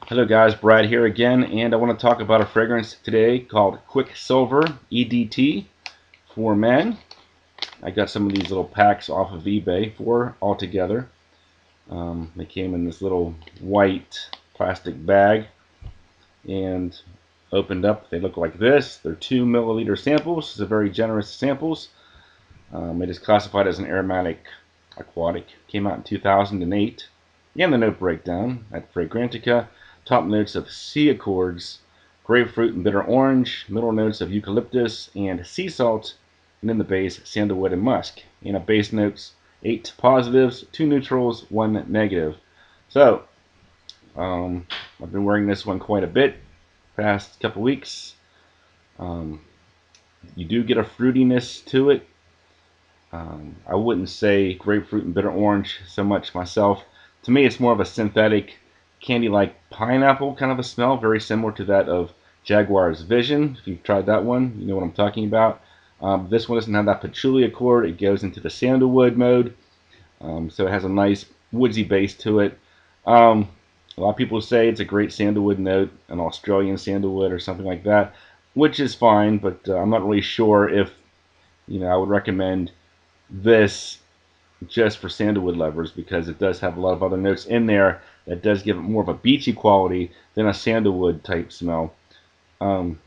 Hello guys, Brad here again, and I want to talk about a fragrance today called Quiksilver EDT for men. I got some of these little packs off of eBay, 4 altogether. They came in this little white plastic bag and opened up. They look like this. They're 2 milliliter samples. It's a very generous samples. It is classified as an aromatic aquatic. Came out in 2008. And the note breakdown at Fragrantica. Top notes of sea accords, grapefruit and bitter orange, middle notes of eucalyptus and sea salt, and in the base, sandalwood and musk. And a base notes, 8 positives, 2 neutrals, 1 negative. So, I've been wearing this one quite a bit past couple weeks. You do get a fruitiness to it. I wouldn't say grapefruit and bitter orange so much myself. To me, it's more of a synthetic candy-like pineapple kind of a smell, very similar to that of Jaguar's Vision. If you've tried that one, you know what I'm talking about. This one doesn't have that patchouli accord. It goes into the sandalwood mode, so it has a nice woodsy base to it. A lot of people say it's a great sandalwood note, an Australian sandalwood or something like that, which is fine, but I'm not really sure if I would recommend this just for sandalwood lovers, because it does have a lot of other notes in there that does give it more of a beachy quality than a sandalwood type smell. There's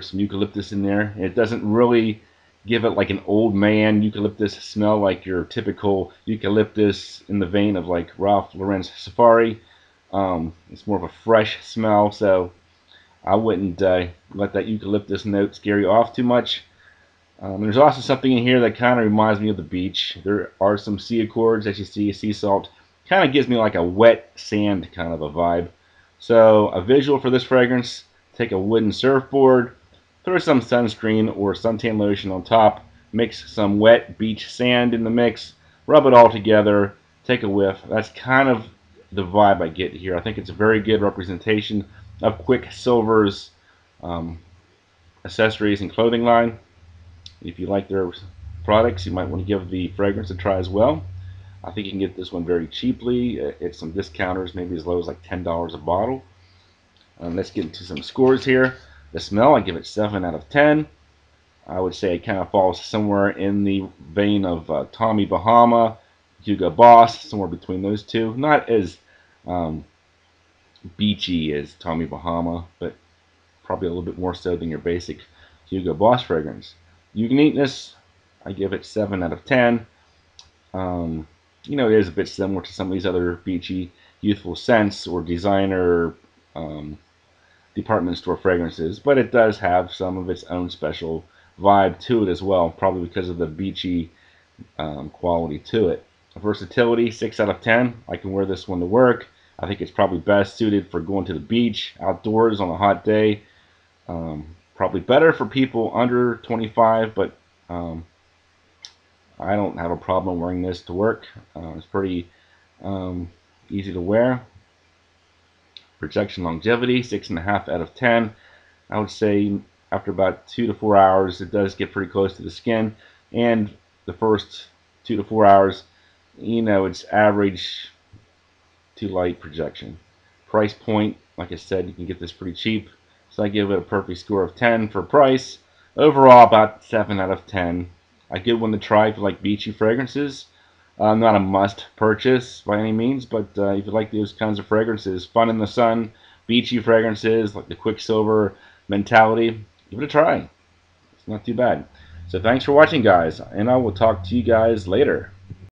some eucalyptus in there. It doesn't really give it like an old man eucalyptus smell like your typical eucalyptus in the vein of like Ralph Lauren's Safari. It's more of a fresh smell, so I wouldn't let that eucalyptus note scare you off too much. There's also something in here that kind of reminds me of the beach. There are some sea accords, as you see, sea salt. Kind of gives me like a wet sand kind of a vibe. So a visual for this fragrance, take a wooden surfboard, throw some sunscreen or suntan lotion on top, mix some wet beach sand in the mix, rub it all together, take a whiff. That's kind of the vibe I get here. I think it's a very good representation of Quiksilver's accessories and clothing line. If you like their products, you might want to give the fragrance a try as well. I think you can get this one very cheaply at some discounters, maybe as low as like $10 a bottle. Let's get into some scores here. The smell, I give it 7 out of 10. I would say it kind of falls somewhere in the vein of Tommy Bahama, Hugo Boss, somewhere between those two. Not as beachy as Tommy Bahama, but probably a little bit more so than your basic Hugo Boss fragrance. Uniqueness, I give it 7 out of 10. It is a bit similar to some of these other beachy, youthful scents or designer department store fragrances, but it does have some of its own special vibe to it as well, probably because of the beachy quality to it. Versatility, 6 out of 10. I can wear this one to work. I think it's probably best suited for going to the beach, outdoors on a hot day. Probably better for people under 25, but I don't have a problem wearing this to work. It's pretty easy to wear. Projection longevity, 6.5 out of 10. I would say after about 2 to 4 hours, it does get pretty close to the skin. And the first 2 to 4 hours, it's average to light projection. Price point, like I said, you can get this pretty cheap. So I give it a perfect score of 10 for price. Overall, about 7 out of 10. A good one to try if you like beachy fragrances. Not a must purchase by any means, but if you like those kinds of fragrances, fun in the sun, beachy fragrances, like the Quiksilver mentality, give it a try. It's not too bad. So thanks for watching, guys, and I will talk to you guys later.